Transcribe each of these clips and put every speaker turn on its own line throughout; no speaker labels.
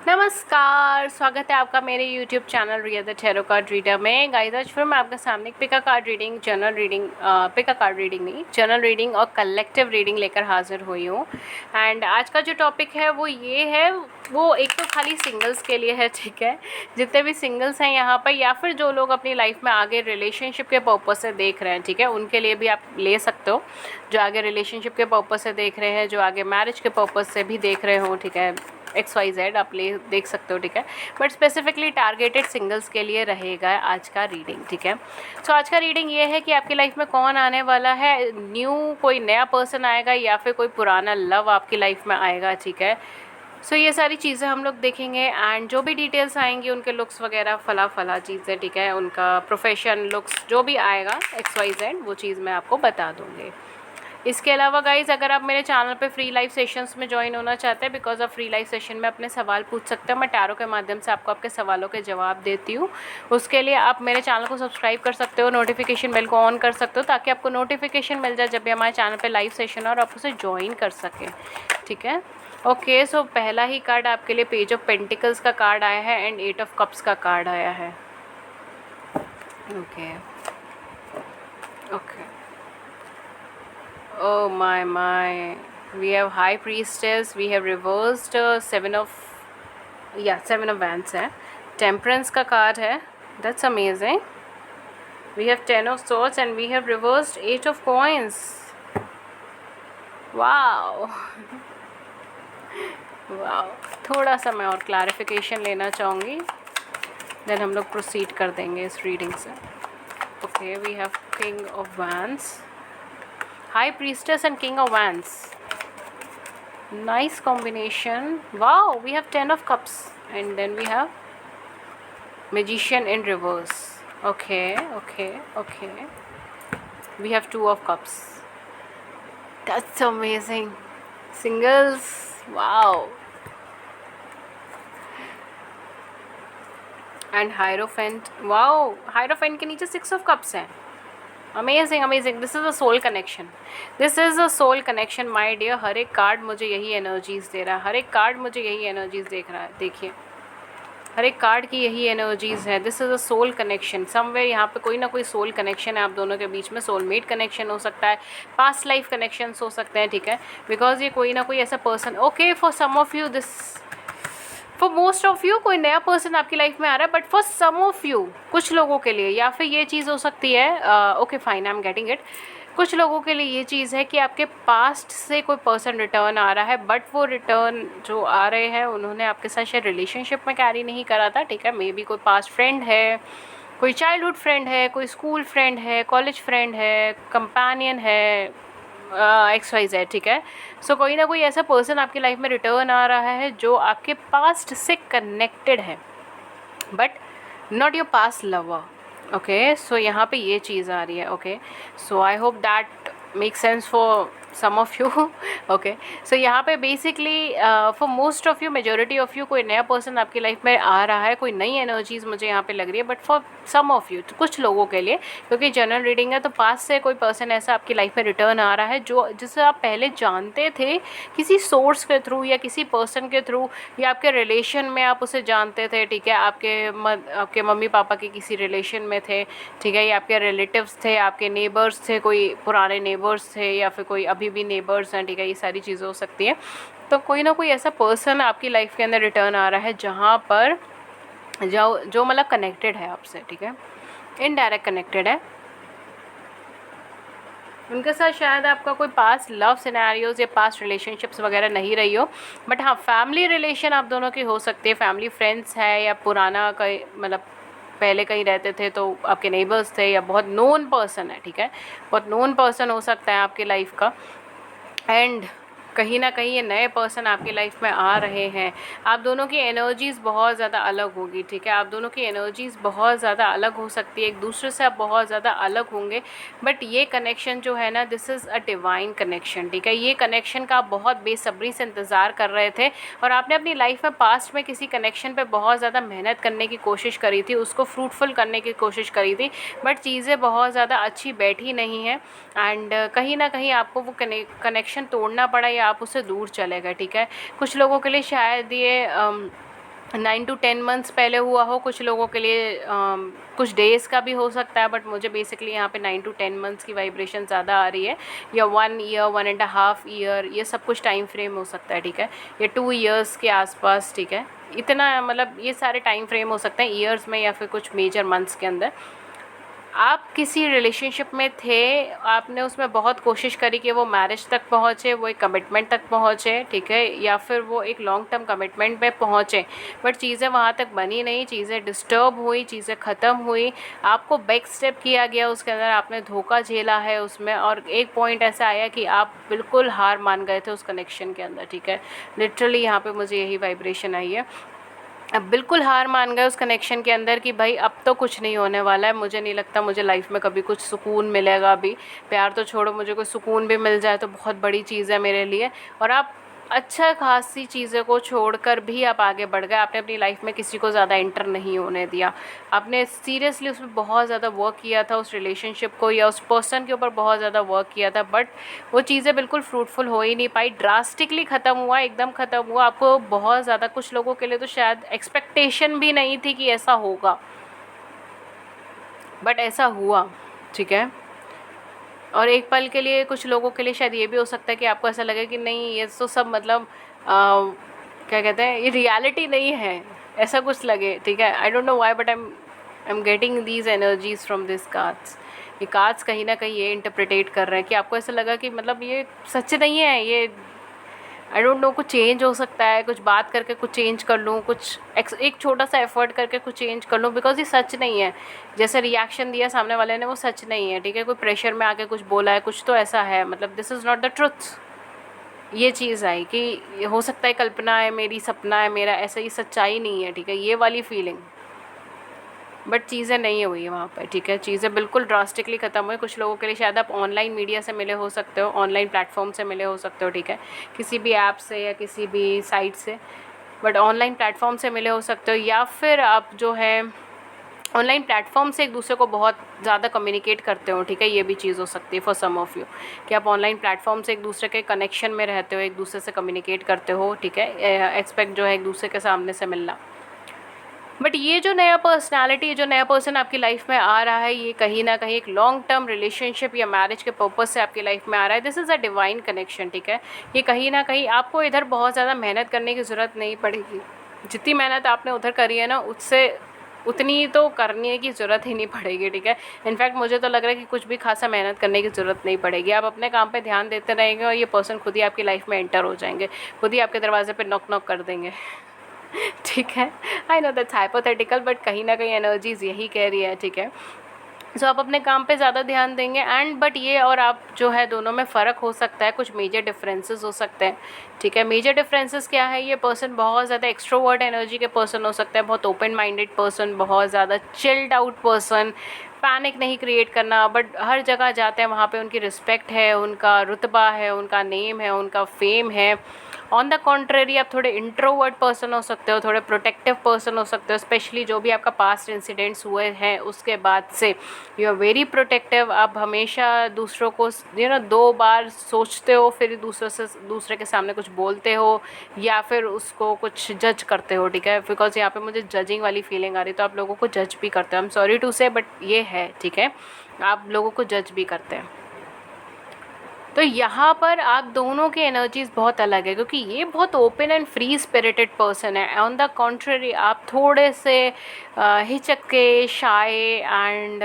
नमस्कार, स्वागत है आपका मेरे YouTube channel Riya the tarot card reader में। गाइस आज फिर मैं आपके सामने एक pick a card reading, general reading, pick a card reading नहीं, जनरल रीडिंग और कलेक्टिव रीडिंग लेकर हाजिर हुई हूँ। एंड आज का जो टॉपिक है वो ये है, वो एक तो खाली सिंगल्स के लिए है, ठीक है। जितने भी सिंगल्स हैं यहाँ पर, या फिर जो लोग अपनी लाइफ में आगे रिलेशनशिप के पर्पज़ से देख रहे हैं, ठीक है, उनके लिए भी आप ले सकते हो। जो आगे रिलेशनशिप के पर्पज़ से देख रहे हैं, जो आगे मैरिज के पर्पज़ से भी देख रहे हो, ठीक है, XYZ आप ले देख सकते हो, ठीक है। बट स्पेसिफिकली टारगेटेड सिंगल्स के लिए रहेगा आज का रीडिंग, ठीक है। सो आज का रीडिंग ये है कि आपकी लाइफ में कौन आने वाला है, कोई नया पर्सन आएगा या फिर कोई पुराना लव आपकी लाइफ में आएगा, ठीक है। सो ये सारी चीज़ें हम लोग देखेंगे। एंड जो भी डिटेल्स आएंगी, उनके लुक्स वगैरह फला चीज़ें, ठीक है, उनका प्रोफेशन, लुक्स जो भी आएगा XYZ, वो चीज़ मैं आपको बता दूँगी। इसके अलावा गाइज़, अगर आप मेरे चैनल पे फ्री लाइव सेशंस में ज्वाइन होना चाहते हैं, because of free live session में अपने सवाल पूछ सकते हैं। मैं टैरो के माध्यम से आपको आपके सवालों के जवाब देती हूँ। उसके लिए आप मेरे चैनल को सब्सक्राइब कर सकते हो, नोटिफिकेशन बेल को ऑन कर सकते हो, ताकि आपको नोटिफिकेशन मिल जाए जब भी हमारे चैनल पर लाइव सेशन और आप उसे ज्वाइन कर सकें, ठीक है। ओके, सो पहला ही कार्ड आपके लिए पेज ऑफ पेंटिकल्स का कार्ड आया है एंड 8 ऑफ कप्स का कार्ड आया है। Okay okay, oh my, we have high priestess, we have reversed seven of wands है, temperance का कार्ड है, that's amazing. We have 10 of swords and we have reversed 8 of coins. wow wow, थोड़ा सा मैं और clarification लेना चाहूँगी, then हम लोग प्रोसीड कर देंगे इस रीडिंग से। Okay, we have king of wands, High Priestess and King of Wands. Nice combination. Wow, we have 10 of Cups and then we have Magician in reverse. Okay. We have 2 of Cups. That's amazing. Singles. Wow. And Hierophant. Wow, Hierophant के नीचे 6 of Cups हैं. Amazing, this is a soul connection, my dear. हर एक card मुझे यही energies दे रहा है, हर एक कार्ड मुझे यही एनर्जीज़ देख रहा है। देखिए, हर एक कार्ड की यही एनर्जीज़ है। This is a soul connection, somewhere यहाँ पे कोई ना कोई सोल कनेक्शन है आप दोनों के बीच में। सोलमेट कनेक्शन हो सकता है, पास्ट लाइफ कनेक्शंस हो सकते हैं, ठीक है, बिकॉज ये कोई ना कोई ऐसा person. Okay, for some of you this, for most of you कोई नया पर्सन आपकी लाइफ में आ रहा है, but for some of you, कुछ लोगों के लिए, या फिर ये चीज़ हो सकती है, okay fine, I am getting it. कुछ लोगों के लिए ये चीज़ है कि आपके पास्ट से कोई पर्सन रिटर्न आ रहा है, बट वो रिटर्न जो आ रहे हैं उन्होंने आपके साथ शायद रिलेशनशिप में कैरी नहीं करा था, ठीक है। मे बी कोई पास्ट फ्रेंड है, कोई चाइल्डहुड फ्रेंड है, कोई स्कूल फ्रेंड है, कॉलेज फ्रेंड है, कंपेनियन है, XYZ, ठीक है। सो कोई ना कोई ऐसा पर्सन आपकी लाइफ में रिटर्न आ रहा है जो आपके पास्ट से कनेक्टेड है, but not your past lover. Okay, so यहाँ पे ये चीज़ आ रही है। Okay, so I hope that make sense for some of you. Okay, so यहाँ पे basically for most of you, majority of you, कोई नया पर्सन आपकी लाइफ में आ रहा है, कोई नई एनर्जीज मुझे यहाँ पे लग रही है, but for some of you, तो कुछ लोगों के लिए, क्योंकि जनरल रीडिंग है, तो पास से कोई पर्सन ऐसा आपकी लाइफ में रिटर्न आ रहा है जो जिसे आप पहले जानते थे किसी सोर्स के थ्रू या किसी पर्सन के थ्रू, या आपके रिलेशन में आप उसे जानते थे, ठीक है, आपके मम्मी पापा के किसी रिलेशन में थे, ठीक है, या आपके रिलेटिव्स थे, आपके नेबर्स थे, कोई पुराने नेबर्स थे, या फिर कोई अभी भी नेबर्स हैं, ठीक है, ये सारी चीज़ें हो सकती हैं। तो कोई ना कोई ऐसा पर्सन आपकी लाइफ के अंदर रिटर्न आ रहा है जहाँ पर जो मतलब कनेक्टेड है आपसे, ठीक है, इनडायरेक्ट कनेक्टेड है। उनके साथ शायद आपका कोई पास्ट लव सिनेरियोज या पास्ट रिलेशनशिप्स वगैरह नहीं रही हो, बट हाँ, फैमिली रिलेशन आप दोनों की हो सकती है। फैमिली फ्रेंड्स है, या पुराना कहीं मतलब पहले कहीं रहते थे तो आपके नेबर्स थे, या बहुत नोन पर्सन है, ठीक है, बहुत नोन पर्सन हो सकता है आपकी लाइफ का। एंड कहीं ना कहीं ये नए पर्सन आपकी लाइफ में आ रहे हैं। आप दोनों की एनर्जीज़ बहुत ज़्यादा अलग होगी, ठीक है, आप दोनों की एनर्जीज़ बहुत ज़्यादा अलग हो सकती है, एक दूसरे से आप बहुत ज़्यादा अलग होंगे, बट ये कनेक्शन जो है ना, this is a divine connection, ठीक है। ये कनेक्शन का आप बहुत बेसब्री से इंतज़ार कर रहे थे, और आपने अपनी लाइफ में पास्ट में किसी कनेक्शन पे बहुत ज़्यादा मेहनत करने की कोशिश करी थी, उसको फ्रूटफुल करने की कोशिश करी थी, बट चीज़ें बहुत ज़्यादा अच्छी बैठी नहीं हैं। एंड कहीं ना कहीं आपको वो कनेक्शन तोड़ना पड़ा, या आप उससे दूर चले गए, ठीक है। कुछ लोगों के लिए शायद ये 9 to 10 मंथ्स पहले हुआ हो, कुछ लोगों के लिए कुछ डेज़ का भी हो सकता है, बट मुझे बेसिकली यहाँ पे 9 to 10 मंथ्स की वाइब्रेशन ज़्यादा आ रही है, या 1 ईयर, 1.5 ईयर, ये सब कुछ टाइम फ्रेम हो सकता है, ठीक है, या 2 ईयर्स के आसपास, ठीक है, इतना मतलब ये सारे टाइम फ्रेम हो सकते हैं ईयर्स में या फिर कुछ मेजर मंथ्स के अंदर। आप किसी रिलेशनशिप में थे, आपने उसमें बहुत कोशिश करी कि वो मैरिज तक पहुँचे, वो एक कमिटमेंट तक पहुँचे, ठीक है, या फिर वो एक लॉन्ग टर्म कमिटमेंट पे पहुँचे, बट चीज़ें वहाँ तक बनी नहीं, चीज़ें डिस्टर्ब हुई, चीज़ें ख़त्म हुई, आपको बैक स्टेप किया गया उसके अंदर, आपने धोखा झेला है उसमें, और एक पॉइंट ऐसा आया कि आप बिल्कुल हार मान गए थे उस कनेक्शन के अंदर, ठीक है, लिटरली यहाँ पे मुझे यही वाइब्रेशन आई है। अब बिल्कुल हार मान गए उस कनेक्शन के अंदर कि भाई अब तो कुछ नहीं होने वाला है, मुझे नहीं लगता मुझे लाइफ में कभी कुछ सुकून मिलेगा अभी, प्यार तो छोड़ो, मुझे कोई सुकून भी मिल जाए तो बहुत बड़ी चीज़ है मेरे लिए। और आप अच्छा खासी चीज़ों को छोड़कर भी आप आगे बढ़ गए, आपने अपनी लाइफ में किसी को ज़्यादा एंटर नहीं होने दिया, आपने सीरियसली उसमें बहुत ज़्यादा वर्क किया था, उस रिलेशनशिप को या उस पर्सन के ऊपर बहुत ज़्यादा वर्क किया था, बट वो चीज़ें बिल्कुल फ्रूटफुल हो ही नहीं पाई, ड्रास्टिकली ख़त्म हुआ, एकदम ख़त्म हुआ। आपको बहुत ज़्यादा, कुछ लोगों के लिए तो शायद एक्सपेक्टेशन भी नहीं थी कि ऐसा होगा, बट ऐसा हुआ, ठीक है। और एक पल के लिए कुछ लोगों के लिए शायद ये भी हो सकता है कि आपको ऐसा लगे कि नहीं ये तो सब मतलब क्या कहते हैं, ये रियलिटी नहीं है, ऐसा कुछ लगे, ठीक है। I don't know why but I am getting these energies from this cards. ये कार्ड्स कहीं ना कहीं ये इंटरप्रिटेट कर रहे हैं कि आपको ऐसा लगा कि मतलब ये सच नहीं है, ये आई डोंट नो, कुछ चेंज हो सकता है, कुछ बात करके कुछ चेंज कर लूँ, कुछ एक छोटा सा एफर्ट करके कुछ चेंज कर लूँ, बिकॉज ये सच नहीं है, जैसे रिएक्शन दिया सामने वाले ने वो सच नहीं है, ठीक है, कोई प्रेशर में आके कुछ बोला है, कुछ तो ऐसा है, मतलब this is not the truth. ये चीज़ आई कि हो सकता है कल्पना है मेरी, सपना है मेरा, ऐसा ही सच्चाई नहीं है, ठीक है, ये वाली फीलिंग, बट चीज़ें नहीं हुई वहाँ पर, ठीक है, चीज़ें बिल्कुल ड्रास्टिकली ख़त्म हुई। कुछ लोगों के लिए शायद आप ऑनलाइन मीडिया से मिले हो सकते हो, ऑनलाइन प्लेटफॉर्म से मिले हो सकते हो, ठीक है, किसी भी ऐप से या किसी भी साइट से, बट ऑनलाइन प्लेटफॉर्म से मिले हो सकते हो, या फिर आप जो है ऑनलाइन प्लेटफॉर्म से एक दूसरे को बहुत ज़्यादा कम्युनिकेट करते हो, ठीक है, ये भी चीज़ हो सकती है फॉर सम ऑफ यू, कि आप ऑनलाइन प्लेटफॉर्म से एक दूसरे के कनेक्शन में रहते हो, एक दूसरे से कम्युनिकेट करते हो, ठीक है, एक्सपेक्ट जो है एक दूसरे के सामने से मिलना। बट ये जो नया पर्सनालिटी, जो नया पर्सन आपकी लाइफ में आ रहा है, ये कहीं ना कहीं एक लॉन्ग टर्म रिलेशनशिप या मैरिज के पर्पस से आपकी लाइफ में आ रहा है। This is a divine connection, ठीक है, ये कहीं ना कहीं आपको इधर बहुत ज़्यादा मेहनत करने की ज़रूरत नहीं पड़ेगी, जितनी मेहनत आपने उधर करी है ना, उससे उतनी तो करने की ज़रूरत ही नहीं पड़ेगी, ठीक है। इनफैक्ट मुझे तो लग रहा है कि कुछ भी खासा मेहनत करने की ज़रूरत नहीं पड़ेगी, आप अपने काम पे ध्यान देते रहेंगे और ये पर्सन खुद ही आपकी लाइफ में एंटर हो जाएंगे, खुद ही आपके दरवाजे पे नॉक नॉक कर देंगे। ठीक है, I know that's hypothetical, but कहीं ना कहीं एनर्जीज यही कह रही है, ठीक है। सो आप अपने काम पे ज़्यादा ध्यान देंगे, एंड बट ये और आप जो है दोनों में फ़र्क हो सकता है, कुछ मेजर डिफरेंसेस हो सकते हैं, ठीक है। मेजर डिफरेंसेस क्या है, ये पर्सन बहुत ज़्यादा एक्सट्रोवर्ट एनर्जी के पर्सन हो सकता है, बहुत ओपन माइंडेड पर्सन, बहुत ज़्यादा चिल्ड आउट पर्सन, पैनिक नहीं क्रिएट करना, बट हर जगह जाते हैं वहाँ पे उनकी रिस्पेक्ट है, उनका रुतबा है, उनका नेम है, उनका फेम है। ऑन द कॉन्ट्रेरी आप थोड़े इंट्रोवर्ट पर्सन हो सकते हो, थोड़े प्रोटेक्टिव पर्सन हो सकते हो, स्पेशली जो भी आपका पास्ट इंसिडेंट्स हुए हैं उसके बाद से यू आर वेरी प्रोटेक्टिव। आप हमेशा दूसरों को दो बार सोचते हो, फिर दूसरे के सामने कुछ बोलते हो या फिर उसको कुछ जज करते हो, ठीक है, बिकॉज यहाँ पे मुझे जजिंग वाली फीलिंग आ रही है, तो आप लोगों को जज भी करते हो, आई एम सॉरी टू से, बट ये है, ठीक है, आप लोगों को जज भी करते हैं। तो यहाँ पर आप दोनों की एनर्जीज बहुत अलग है, क्योंकि ये बहुत open and free spirited person है, ऑन द कॉन्ट्ररी आप थोड़े से हिचके, शाय एंड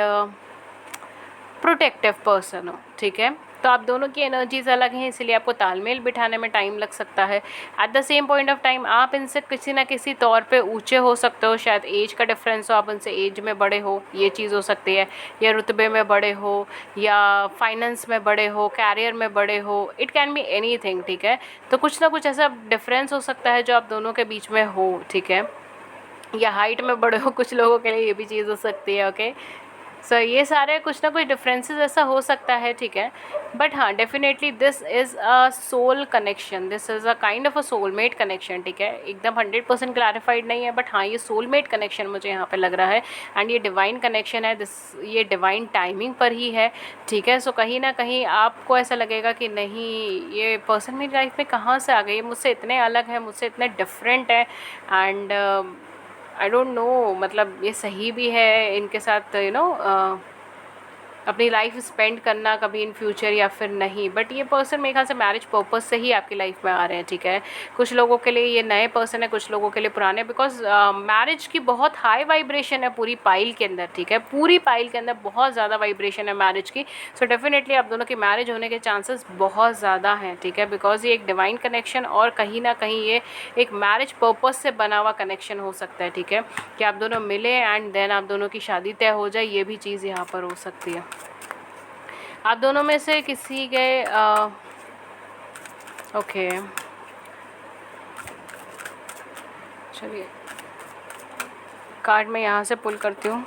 प्रोटेक्टिव पर्सन हो, ठीक है। तो आप दोनों की एनर्जीज अलग हैं, इसलिए आपको तालमेल बिठाने में टाइम लग सकता है। Eight the same point of time आप इनसे किसी ना किसी तौर पे ऊंचे हो सकते हो, शायद एज का डिफरेंस हो, आप उनसे एज में बड़े हो, ये चीज़ हो सकती है, या रुतबे में बड़े हो, या फाइनेंस में बड़े हो, कैरियर में बड़े हो, इट कैन बी एनीथिंग, ठीक है। तो कुछ ना कुछ ऐसा डिफरेंस हो सकता है जो आप दोनों के बीच में हो, ठीक है, या हाइट में बड़े हो, कुछ लोगों के लिए ये भी चीज़ हो सकती है, ओके। सो ये सारे कुछ ना कुछ डिफरेंसेस ऐसा हो सकता है, ठीक है, बट हाँ definitely this is a soul connection, this is a kind of a soulmate connection, ठीक है, एकदम 100% क्लैरिफाइड नहीं है, बट हाँ ये सोलमेट कनेक्शन मुझे यहाँ पे लग रहा है, एंड ये डिवाइन कनेक्शन है, दिस ये डिवाइन टाइमिंग पर ही है, ठीक है। सो कहीं ना कहीं आपको ऐसा लगेगा कि नहीं ये पर्सन मेरी लाइफ में कहाँ से आ गई, ये मुझसे इतने अलग है, मुझसे इतने डिफरेंट है, एंड आई डोंट नो मतलब ये सही भी है इनके साथ अपनी लाइफ स्पेंड करना कभी इन फ्यूचर या फिर नहीं, बट ये पर्सन मेरे ख्याल से मैरिज पर्पस से ही आपकी लाइफ में आ रहे हैं, ठीक है। कुछ लोगों के लिए ये नए पर्सन है, कुछ लोगों के लिए पुराने, बिकॉज मैरिज की बहुत हाई वाइब्रेशन है पूरी पाइल के अंदर, ठीक है, पूरी पाइल के अंदर बहुत ज़्यादा वाइब्रेशन है मैरिज की। सो डेफिनेटली आप दोनों की मैरिज होने के चांसेस बहुत ज़्यादा हैं, ठीक है, बिकॉज ये एक डिवाइन कनेक्शन और कहीं ना कहीं ये एक मैरिज पर्पस से बना हुआ कनेक्शन हो सकता है, ठीक है, कि आप दोनों मिले एंड देन आप दोनों की शादी तय हो जाए, ये भी चीज़ यहाँ पर हो सकती है। आप दोनों में से किसी के ओके चलिए कार्ड मैं यहाँ से पुल करती हूँ।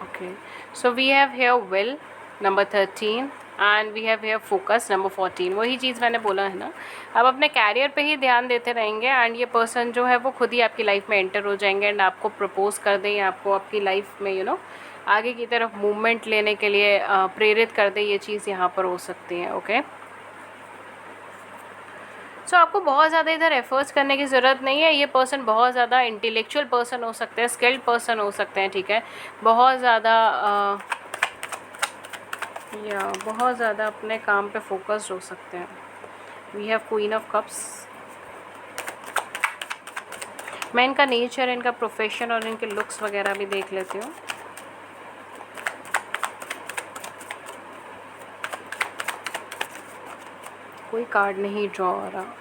Okay so we have here will number 13 and we have here focus number 14। वही चीज़ मैंने बोला है ना, आप अपने कैरियर पे ही ध्यान देते रहेंगे एंड ये पर्सन जो है वो खुद ही आपकी लाइफ में एंटर हो जाएंगे एंड आपको प्रपोज कर दें, आपको आपकी लाइफ में आगे की तरफ मूवमेंट लेने के लिए प्रेरित कर दे, ये चीज़ यहाँ पर हो सकती है। ओके सो आपको बहुत ज़्यादा इधर एफर्ट्स करने की ज़रूरत नहीं है, ये पर्सन बहुत ज़्यादा इंटेलेक्चुअल पर्सन हो सकते हैं, स्किल्ड पर्सन हो सकते हैं, ठीक है, बहुत ज़्यादा या बहुत ज़्यादा अपने काम पे फोकस्ड हो सकते हैं। We have queen of cups. मैं इनका नेचर, इनका प्रोफेशन और इनके लुक्स वगैरह भी देख लेती हूँ। कोई कार्ड नहीं ड्रॉ हो रहा।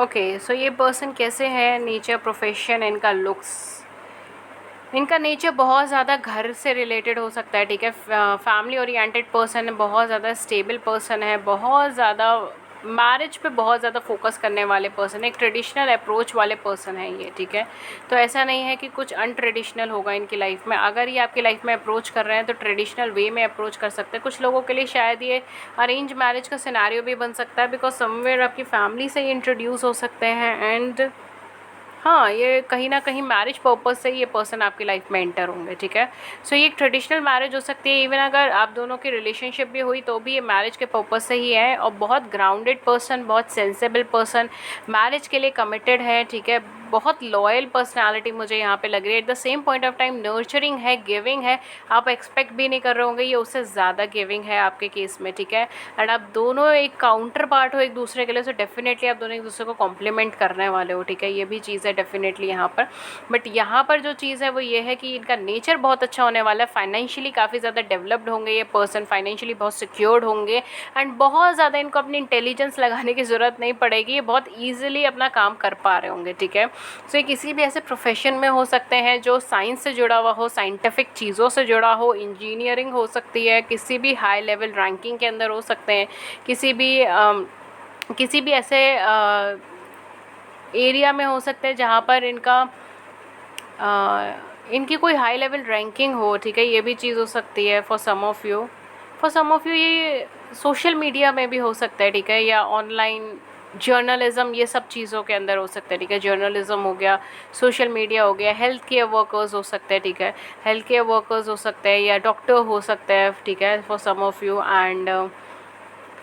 ओके सो ये पर्सन कैसे है, नेचर, प्रोफेशन, इनका लुक्स, इनका नेचर बहुत ज़्यादा घर से रिलेटेड हो सकता है, ठीक है, फैमिली ओरिएंटेड पर्सन है, बहुत ज़्यादा स्टेबल पर्सन है, बहुत ज़्यादा मैरिज पे बहुत ज़्यादा फोकस करने वाले पर्सन, एक ट्रेडिशनल अप्रोच वाले पर्सन है ये, ठीक है। तो ऐसा नहीं है कि कुछ अनट्रेडिशनल होगा इनकी लाइफ में, अगर ये आपकी लाइफ में अप्रोच कर रहे हैं तो ट्रेडिशनल वे में अप्रोच कर सकते हैं। कुछ लोगों के लिए शायद ये अरेंज मैरिज का सिनेरियो भी बन सकता है, बिकॉज समवेयर आपकी फैमिली से ही इंट्रोड्यूस हो सकते हैं एंड हाँ ये कहीं ना कहीं मैरिज पर्पज से ये पर्सन आपकी लाइफ में एंटर होंगे, ठीक है। सो ये एक ट्रेडिशनल मैरिज हो सकती है, इवन अगर आप दोनों की रिलेशनशिप भी हुई तो भी ये मैरिज के पर्पज से ही है, और बहुत ग्राउंडेड पर्सन, बहुत सेंसेबल पर्सन, मैरिज के लिए कमिटेड है, ठीक है, बहुत लॉयल पर्सनालिटी मुझे यहाँ पे लग रही है। Eight the same point of time nurturing है, गिविंग है, आप एक्सपेक्ट भी नहीं कर रहे होंगे, ये उससे ज़्यादा गिविंग है आपके केस में, ठीक है। एंड आप दोनों एक काउंटर पार्ट हो एक दूसरे के लिए, सो डेफिनेटली आप दोनों एक दूसरे को कॉम्प्लीमेंट करने वाले हो, ठीक है, ये भी चीज़ है डेफिनेटली यहाँ पर। बट यहाँ पर जो चीज़ है वो ये है कि इनका नेचर बहुत अच्छा होने वाला है, फाइनेंशियली काफ़ी ज़्यादा डेवलप्ड होंगे ये पर्सन, फाइनेंशियली बहुत सिक्योर्ड होंगे एंड बहुत ज़्यादा इनको अपनी इंटेलिजेंस लगाने की ज़रूरत नहीं पड़ेगी, ये बहुत ईजिली अपना काम कर पा रहे होंगे, ठीक है। सो ये किसी भी ऐसे प्रोफेशन में हो सकते हैं जो साइंस से जुड़ा हुआ हो, साइंटिफिक चीज़ों से जुड़ा हो, इंजीनियरिंग हो सकती है, किसी भी हाई लेवल रैंकिंग के अंदर हो सकते हैं, किसी भी ऐसे एरिया में हो सकते हैं जहाँ पर इनकी कोई हाई लेवल रैंकिंग हो, ठीक है, ये भी चीज़ हो सकती है फॉर सम ऑफ़ यू ये सोशल मीडिया में भी हो सकता है, ठीक है, या ऑनलाइन जर्नलिज्म, ये सब चीज़ों के अंदर हो सकता है, ठीक है, जर्नलिज्म हो गया, सोशल मीडिया हो गया, हेल्थ केयर वर्कर्स हो सकते हैं, ठीक है, हेल्थ केयर वर्कर्स हो सकते हैं या डॉक्टर हो सकते हैं, ठीक है, for some of you, and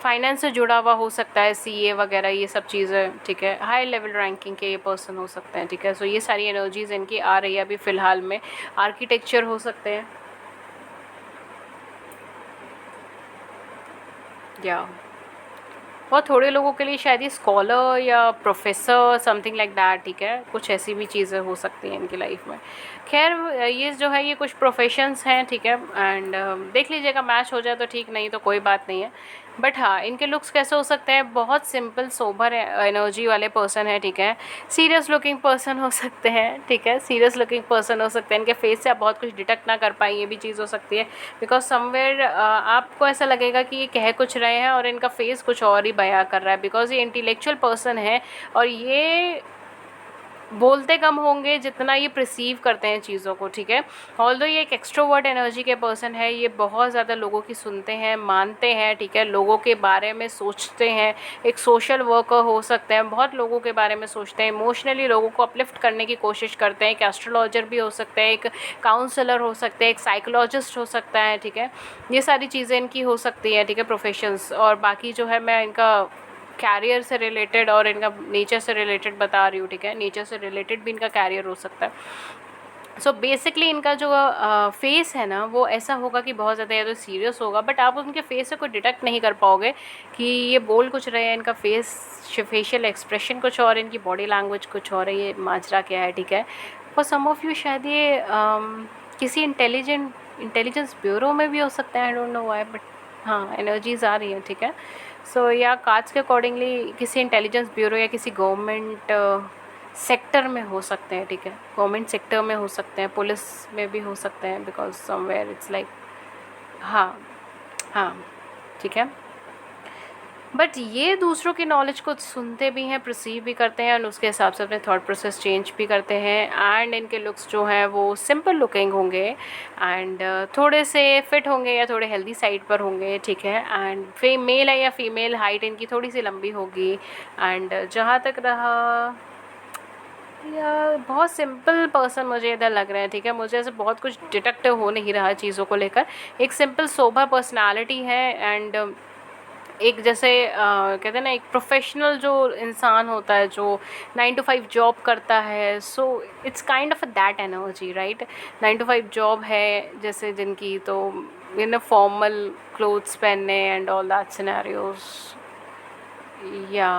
finance से जुड़ा हुआ हो सकता है, सीए वगैरह ये सब चीज़ें, ठीक है, हाई लेवल रैंकिंग के ये पर्सन हो सकते हैं, ठीक है। सो ये सारी एनर्जीज़ इनकी आ रही है अभी फ़िलहाल में। आर्किटेक्चर हो सकते हैं या और थोड़े लोगों के लिए शायद ये स्कॉलर या प्रोफेसर समथिंग लाइक दैट, ठीक है, कुछ ऐसी भी चीज़ें हो सकती हैं इनकी लाइफ में। खैर ये जो है ये कुछ प्रोफेशंस हैं, ठीक है, एंड देख लीजिएगा, मैच हो जाए तो ठीक, नहीं तो कोई बात नहीं है। बट हाँ, इनके लुक्स कैसे हो सकते हैं, बहुत सिंपल सोबर एनर्जी वाले पर्सन है, ठीक है, सीरियस लुकिंग पर्सन हो सकते हैं, ठीक है, सीरियस लुकिंग पर्सन हो सकते हैं। इनके फेस से आप बहुत कुछ डिटेक्ट ना कर पाए, ये भी चीज़ हो सकती है, बिकॉज समवेयर आपको ऐसा लगेगा कि ये कह कुछ रहे हैं और इनका फेस कुछ और ही बयां कर रहा है, बिकॉज ये इंटेलेक्चुअल पर्सन है और ये बोलते कम होंगे जितना ये प्रिसीव करते हैं चीज़ों को, ठीक है। ऑल्दो ये एक एक्सट्रोवर्ट एनर्जी के पर्सन है, ये बहुत ज़्यादा लोगों की सुनते हैं, मानते हैं, ठीक है, लोगों के बारे में सोचते हैं, एक सोशल वर्कर हो सकते हैं, बहुत लोगों के बारे में सोचते हैं, इमोशनली लोगों को अपलिफ्ट करने की कोशिश करते हैं, एक एस्ट्रोलॉजर भी हो सकते हैं, एक काउंसलर हो सकते हैं, एक साइकोलॉजिस्ट हो सकता है, ठीक है, ये सारी चीज़ें इनकी हो सकती हैं, ठीक है, प्रोफेशंस। और बाकी जो है मैं इनका कैरियर से रिलेटेड और इनका नेचर से रिलेटेड बता रही हूँ, ठीक है, नेचर से रिलेटेड भी इनका कैरियर हो सकता है। सो बेसिकली इनका जो फेस है ना वो ऐसा होगा कि बहुत ज़्यादा या तो सीरियस होगा, बट आप उनके फेस से कोई डिटेक्ट नहीं कर पाओगे कि ये बोल कुछ रहे हैं, इनका फेशियल एक्सप्रेशन कुछ और, इनकी बॉडी लैंग्वेज कुछ और है, ये माजरा क्या है, ठीक है। फॉर सम ऑफ यू शायद ये किसी इंटेलिजेंस ब्यूरो में भी हो सकता है, I don't know why, but हाँ एनर्जीज आ रही हैं, ठीक है। सो या कार्ड्स के अकॉर्डिंगली किसी इंटेलिजेंस ब्यूरो या किसी गवर्नमेंट सेक्टर में हो सकते हैं, ठीक है, गवर्नमेंट सेक्टर में हो सकते हैं, पुलिस में भी हो सकते हैं, बिकॉज समवेयर इट्स लाइक, हाँ हाँ, ठीक है। बट ये दूसरों की नॉलेज को सुनते भी हैं, परसीव भी करते हैं, और उसके हिसाब से अपने थॉट प्रोसेस चेंज भी करते हैं। एंड इनके लुक्स जो हैं वो सिंपल लुकिंग होंगे एंड थोड़े से फिट होंगे या थोड़े हेल्दी साइड पर होंगे, ठीक है। एंड मेल है या फीमेल, हाइट इनकी थोड़ी सी लंबी होगी। एंड जहाँ तक रहा, या बहुत सिंपल पर्सन मुझे इधर लग रहा है, ठीक है, मुझे ऐसे बहुत कुछ डिटेक्ट हो नहीं रहा चीज़ों को लेकर। एक सिंपल सोभा पर्सनालिटी है एंड एक जैसे कहते हैं ना, एक प्रोफेशनल जो इंसान होता है जो 9 to 5 जॉब करता है, so it's kind of that energy, right. 9 to 5 job है जैसे जिनकी, तो फॉर्मल क्लोथ्स पहनने एंड ऑल दैट सिनेरियोज, या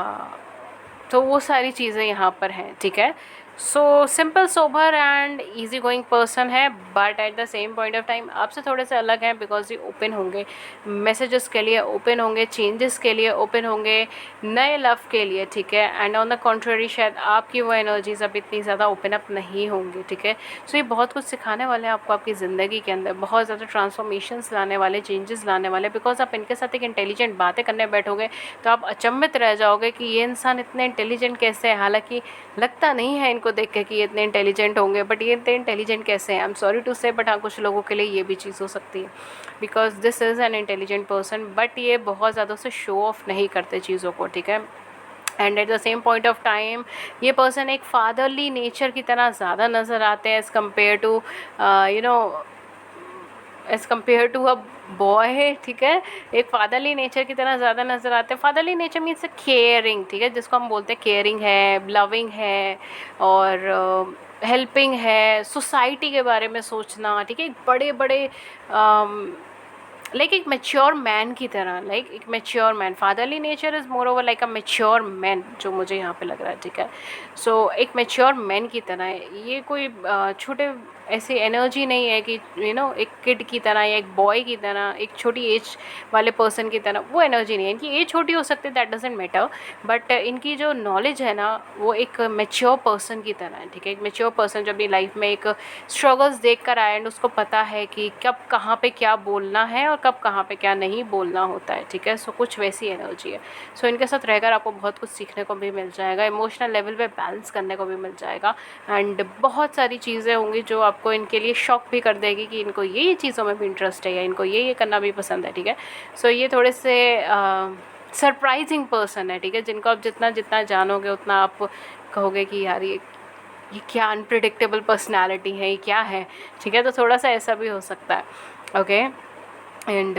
तो वो सारी चीज़ें यहाँ पर हैं, ठीक है। So simple sober and easy going person है, but at the same point of time आपसे थोड़े से अलग हैं, बिकॉज ये ओपन होंगे मैसेजेस के लिए, ओपन होंगे चेंजेस के लिए, ओपन होंगे नए लव के लिए, ठीक है। एंड ऑन द कॉन्ट्ररी शायद आपकी वो एनर्जीज अब इतनी ज़्यादा ओपन अप नहीं होंगी, ठीक है। सो ये बहुत कुछ सिखाने वाले हैं आपको आपकी ज़िंदगी के अंदर, बहुत ज़्यादा ट्रांसफॉर्मेशंस लाने वाले, चेंजेस लाने वाले, बिकॉज आप इनके साथ एक इंटेलिजेंट बातें करने बैठोगे तो आप अचंभित रह जाओगे कि ये इंसान इतने इंटेलिजेंट कैसे है। हालांकि लगता नहीं है इनको देख के कि ये इतने इंटेलिजेंट होंगे, बट ये इतने इंटेलिजेंट कैसे हैं, आई एम सॉरी टू से, बट हाँ कुछ लोगों के लिए ये भी चीज़ हो सकती है, because this is an intelligent person, but ये बहुत ज़्यादा उसे शो ऑफ नहीं करते चीज़ों को, ठीक है। And at the same point of time ये पर्सन एक फादरली नेचर की तरह ज़्यादा नज़र आते हैं as compare to as compare to a boy, ठीक है। एक फादरली नेचर की तरह ज़्यादा नज़र आते हैं। फादरली नेचर मीन्स केयरिंग, ठीक है, जिसको हम बोलते हैं केयरिंग है, लविंग है और हेल्पिंग है, सोसाइटी के बारे में सोचना, ठीक है, एक बड़े बड़े लाइक एक मेच्योर मैन की तरह, लाइक एक mature man. Fatherly nature is more over like a mature man, जो मुझे यहाँ पे लग रहा है, ठीक है। सो एक मेच्योर मैन की तरह है ये, कोई छोटे ऐसी एनर्जी नहीं है कि एक किड की तरह या एक बॉय की तरह, एक छोटी एज वाले पर्सन की तरह, वो एनर्जी नहीं है। इनकी एज छोटी हो सकती है, दैट डजेंट मैटर, बट इनकी जो नॉलेज है ना वो एक मेच्योर पर्सन की तरह है, ठीक है। एक मेच्योर पर्सन जो अपनी लाइफ में एक स्ट्रगल्स देख कर आया एंड उसको पता है कि कब कहाँ पे क्या बोलना है और कब कहाँ पे क्या नहीं बोलना होता है, ठीक है। सो कुछ वैसी एनर्जी है। सो इनके साथ रहकर आपको बहुत कुछ सीखने को भी मिल जाएगा, इमोशनल लेवल पे बैलेंस करने को भी मिल जाएगा, एंड बहुत सारी चीज़ें होंगी जो आपको इनके लिए शॉक भी कर देगी कि इनको ये चीज़ों में भी इंटरेस्ट है या इनको ये करना भी पसंद है, ठीक है। सो ये थोड़े से सरप्राइजिंग पर्सन है, ठीक है, जिनको आप जितना जितना जानोगे उतना आप कहोगे कि यार ये क्या अनप्रिडिक्टेबल पर्सनैलिटी है, ये क्या है, ठीक है। तो थोड़ा सा ऐसा भी हो सकता है, okay. And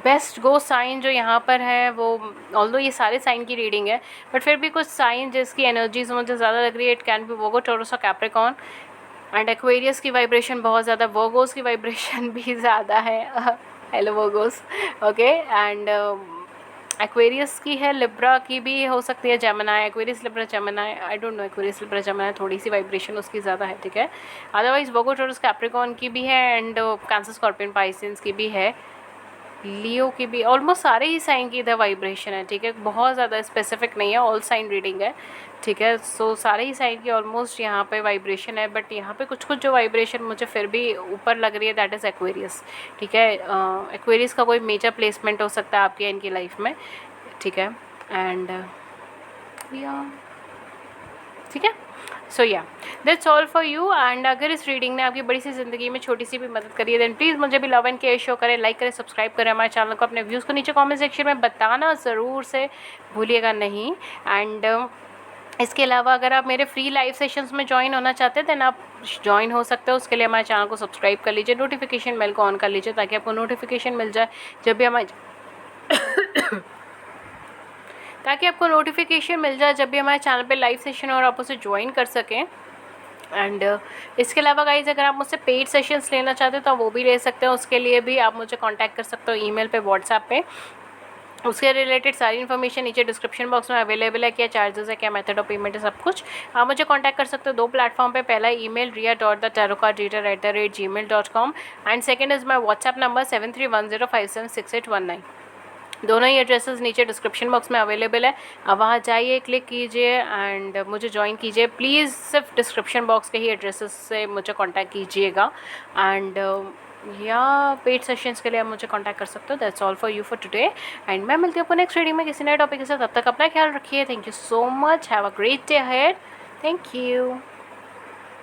best go sign जो यहाँ पर है वो, ऑल्दो ये सारे साइन की रीडिंग है, बट फिर भी कुछ साइन जिसकी एनर्जीज मुझे ज़्यादा लग रही है, it can be Virgo, taurus और कैप्रिकॉर्न एंड एक्वेरियस की वाइब्रेशन बहुत ज़्यादा, वर्गोस की वाइब्रेशन भी ज़्यादा है। Hello Virgo's, okay. And Aquarius की है, लिब्रा की भी हो सकती है, Gemini, Aquarius Libra Gemini, I don't know, Aquarius Libra Gemini थोड़ी सी वाइब्रेशन उसकी ज़्यादा है, ठीक है। अदरवाइज वर्गो टॉरस कैप्रिकॉर्न की भी है एंड कैंसर स्कॉर्पियन पाइसेंस की भी है, लियो की भी, ऑलमोस्ट सारे ही साइन की इधर वाइब्रेशन है, ठीक है। बहुत ज़्यादा स्पेसिफिक नहीं है, ऑल साइन रीडिंग है, ठीक है। सो सारे ही साइन की ऑलमोस्ट यहाँ पे वाइब्रेशन है, बट यहाँ पे कुछ कुछ जो वाइब्रेशन मुझे फिर भी ऊपर लग रही है, दैट इज़ एक्वेरियस, ठीक है। एक्वेरियस का कोई मेजर प्लेसमेंट हो सकता है आपकी इनकी लाइफ में, ठीक है। एंड या ठीक है, सो या that's all for you. And अगर इस रीडिंग ने आपकी बड़ी सी ज़िंदगी में छोटी सी भी मदद करी है, देन प्लीज़ मुझे भी लव एंड केयर शो करें, लाइक करें, सब्सक्राइब करें हमारे चैनल को, अपने व्यूज़ को नीचे कमेंट सेक्शन में बताना ज़रूर से भूलिएगा नहीं। एंड इसके अलावा अगर आप मेरे फ्री लाइव सेशंस में ज्वाइन होना चाहते हैं देन आप ज्वाइन हो सकते हो। उसके लिए हमारे चैनल को सब्सक्राइब कर लीजिए, नोटिफिकेशन बेल को ऑन कर लीजिए ताकि आपको नोटिफिकेशन मिल जाए जब भी हमारे हमारे चैनल पे लाइव सेशन और आप उसे ज्वाइन कर सकें। एंड इसके अलावा गाइज अगर आप मुझसे पेड सेशंस लेना चाहते हो तो वो भी ले सकते हो। उसके लिए भी आप मुझे कांटेक्ट कर सकते हो ईमेल पे, व्हाट्सएप पे। उसके रिलेटेड सारी इन्फॉर्मेशन नीचे डिस्क्रिप्शन बॉक्स में अवेलेबल है, क्या चार्जेस है, क्या मेथड ऑफ पेमेंट है, सब कुछ आप मुझे कांटेक्ट कर सकते हो 2 प्लेटफॉर्म पे। पहला email ria.tarotcardreader@gmail.com and second is my WhatsApp number 7310576819। दोनों ही एड्रेसेस नीचे डिस्क्रिप्शन बॉक्स में अवेलेबल है, आप वहाँ जाइए, क्लिक कीजिए एंड मुझे ज्वाइन कीजिए। प्लीज़ सिर्फ डिस्क्रिप्शन बॉक्स के ही एड्रेसेस से मुझे कांटेक्ट कीजिएगा। एंड या पेड सेशंस के लिए आप मुझे कांटेक्ट कर सकते हो। That's all for you for today and मैं मिलती हूँ आपको नेक्स्ट रीडिंग में किसी नए टॉपिक के साथ। तब तक अपना ख्याल रखिए। Thank you so much, have a great day ahead. Thank you.